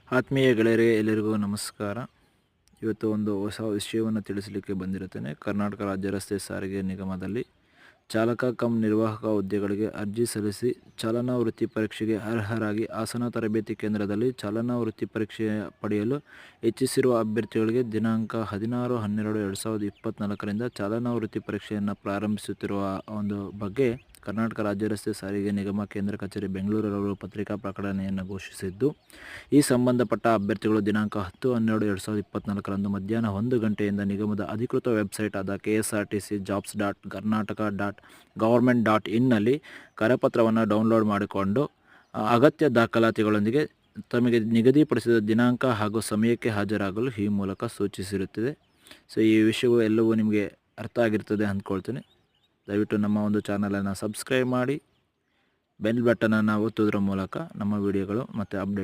ಆತ್ಮೀಯ ಗೆಳೆಯರೇ, ಎಲ್ಲರಿಗೂ ನಮಸ್ಕಾರ. ಇವತ್ತು ಒಂದು ಹೊಸ ವಿಷಯವನ್ನು ತಿಳಿಸಲಿಕ್ಕೆ ಬಂದಿರುತ್ತೇನೆ. ಕರ್ನಾಟಕ ರಾಜ್ಯ ರಸ್ತೆ ಸಾರಿಗೆ ನಿಗಮದಲ್ಲಿ ಚಾಲಕ ಕಮ್ ನಿರ್ವಾಹಕ ಹುದ್ದೆಗಳಿಗೆ ಅರ್ಜಿ ಸಲ್ಲಿಸಿ ಚಾಲನಾ ವೃತ್ತಿ ಪರೀಕ್ಷೆಗೆ ಅರ್ಹರಾಗಿ ಹಾಸನ ತರಬೇತಿ ಕೇಂದ್ರದಲ್ಲಿ ಚಾಲನಾ ವೃತ್ತಿ ಪರೀಕ್ಷೆ ಪಡೆಯಲು ಇಚ್ಛಿಸಿರುವ ಅಭ್ಯರ್ಥಿಗಳಿಗೆ ದಿನಾಂಕ 16-12-2024 ಚಾಲನಾ ವೃತ್ತಿ ಪರೀಕ್ಷೆಯನ್ನು ಪ್ರಾರಂಭಿಸುತ್ತಿರುವ ಒಂದು ಬಗ್ಗೆ ಕರ್ನಾಟಕ ರಾಜ್ಯ ರಸ್ತೆ ಸಾರಿಗೆ ನಿಗಮ ಕೇಂದ್ರ ಕಚೇರಿ ಬೆಂಗಳೂರವರು ಪತ್ರಿಕಾ ಪ್ರಕಟಣೆಯನ್ನು ಘೋಷಿಸಿದ್ದು, ಈ ಸಂಬಂಧಪಟ್ಟ ಅಭ್ಯರ್ಥಿಗಳು ದಿನಾಂಕ 10-12-2024 ಮಧ್ಯಾಹ್ನ 1 ಗಂಟೆಯಿಂದ ನಿಗಮದ ಅಧಿಕೃತ ವೆಬ್ಸೈಟ್ ಆದ KSRTC-jobs.karnataka.government.in ಕರಪತ್ರವನ್ನು ಡೌನ್ಲೋಡ್ ಮಾಡಿಕೊಂಡು ಅಗತ್ಯ ದಾಖಲಾತಿಗಳೊಂದಿಗೆ ತಮಗೆ ನಿಗದಿಪಡಿಸಿದ ದಿನಾಂಕ ಹಾಗೂ ಸಮಯಕ್ಕೆ ಹಾಜರಾಗಲು ಈ ಮೂಲಕ ಸೂಚಿಸಿರುತ್ತದೆ. ಸೊ ಈ ವಿಷಯವು ಎಲ್ಲವೂ ನಿಮಗೆ ಅರ್ಥ ಆಗಿರ್ತದೆ ಅಂದ್ಕೊಳ್ತೀನಿ. ದಯವಿಟ್ಟು ನಮ್ಮ ಒಂದು ಚಾನಲನ್ನು ಸಬ್ಸ್ಕ್ರೈಬ್ ಮಾಡಿ, ಬೆಲ್ ಬಟನನ್ನು ಒತ್ತುವುದರ ಮೂಲಕ ನಮ್ಮ ವಿಡಿಯೋಗಳು ಮತ್ತು ಅಪ್ಡೇಟ್ಗಳು